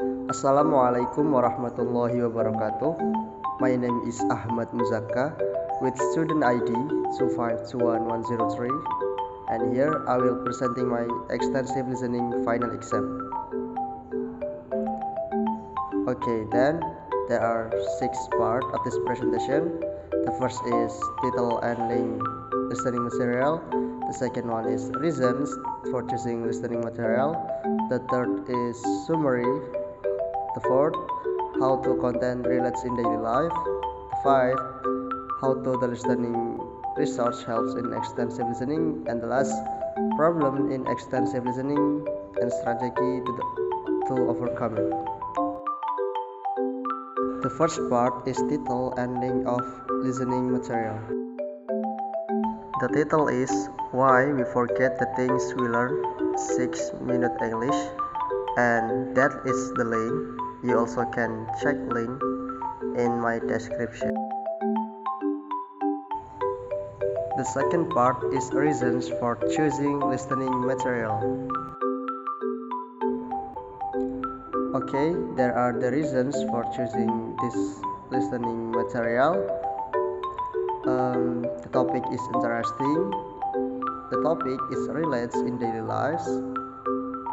Assalamualaikum warahmatullahi wabarakatuh. My name is Ahmad Muzakka with student ID 2521103, and here I will presenting my extensive listening final exam. Okay, then there are 6 parts of this presentation. The first is title and link listening material. The second one is reasons for choosing listening material. The third is summary. The fourth, how to content relates in daily life. The fifth, how to the listening research helps in extensive listening. And the last, problem in extensive listening and strategy to overcome it. The first part is title and link of listening material. The title is Why We Forget the Things We Learn 6-Minute English, and that is the link. You also can check link in my description. The second part is reasons for choosing listening material. Okay, there are the reasons for choosing this listening material. The topic is interesting. The topic is relates in daily lives,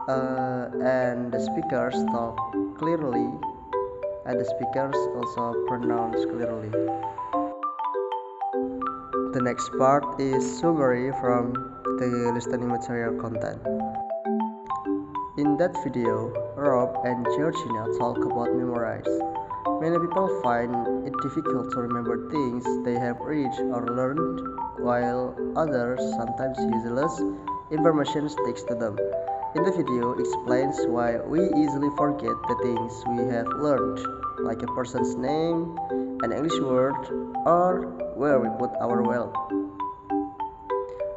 and the speakers talk clearly, and the speakers also pronounce clearly. The next part is summary from the listening material content. In that video, Rob and Georgina talk about memorize. Many people find it difficult to remember things they have read or learned, while others sometimes useless information sticks to them. In the video explains why we easily forget the things we have learned, like a person's name, an English word, or where we put our wallet.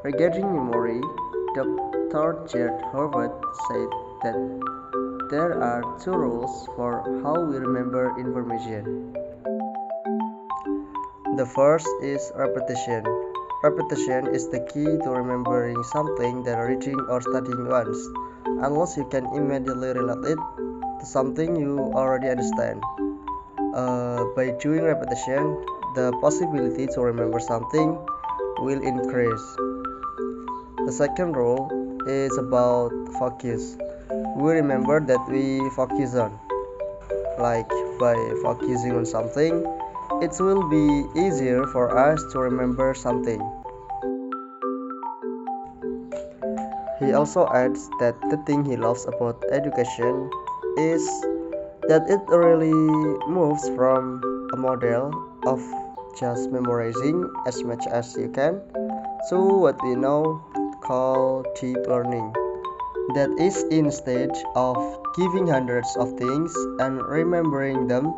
Regarding memory, Dr. Jared Horvath said that there are 2 rules for how we remember information. The first is repetition. Repetition is the key to remembering something that reading or studying once, unless you can immediately relate it to something you already understand. By doing repetition, the possibility to remember something will increase. The second rule is about focus. We remember that we focus on, like by focusing on something, it will be easier for us to remember something. He also adds that the thing he loves about education is that it really moves from a model of just memorizing as much as you can to what we now call deep learning. That is, instead of giving hundreds of things and remembering them,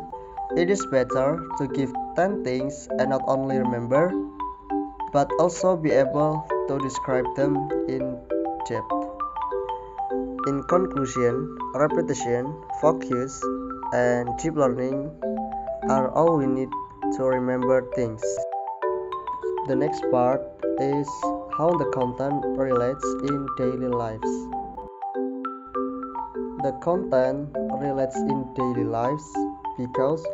it is better to give 10 things and not only remember, but also be able to describe them in depth. In conclusion, repetition, focus, and deep learning are all we need to remember things. The next part is how the content relates in daily lives. The content relates in daily lives because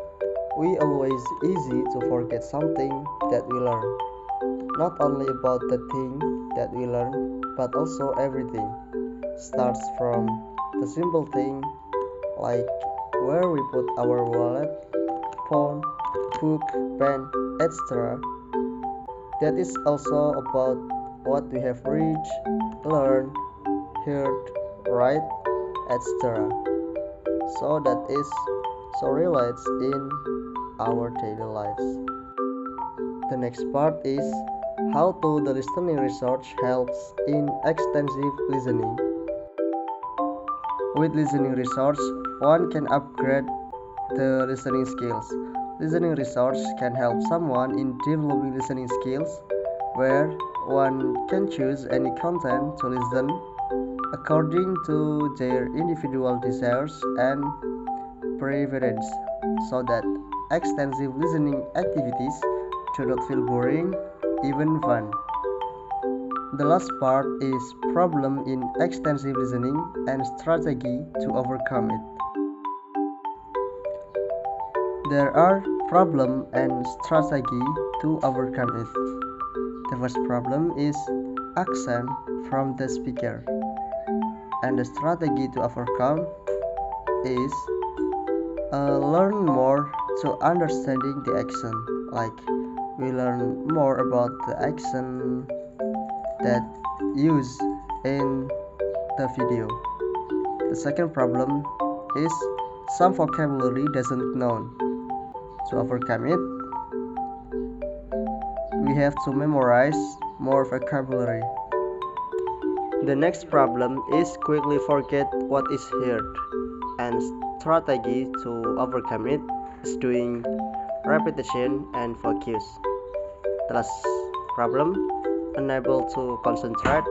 we always easy to forget something that we learn. Not only about the thing that we learn, but also everything. Starts from the simple thing like where we put our wallet, phone, book, pen, etc. That is also about what we have read, learned, heard, read, etc. So that is so relates in our daily lives. The next part is how to the listening research helps in extensive listening. With listening research, one can upgrade the listening skills. Listening research can help someone in developing listening skills, where one can choose any content to listen according to their individual desires and preference, so that extensive listening activities do not feel boring, even fun. The last part is problem in extensive listening and strategy to overcome it. There are problem and strategy to overcome it. The first problem is accent from the speaker, and the strategy to overcome is learn more to understanding the accent. Like we learn more about the accent that used in the video. The second problem is some vocabulary doesn't known. To overcome it, we have to memorize more vocabulary. The next problem is quickly forget what is heard, and strategy to overcome it is doing repetition and focus. The last problem, unable to concentrate,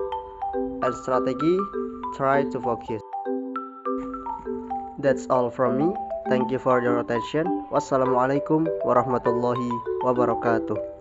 and strategy try to focus. That's all from me. Thank you for your attention. Wassalamualaikum warahmatullahi wabarakatuh.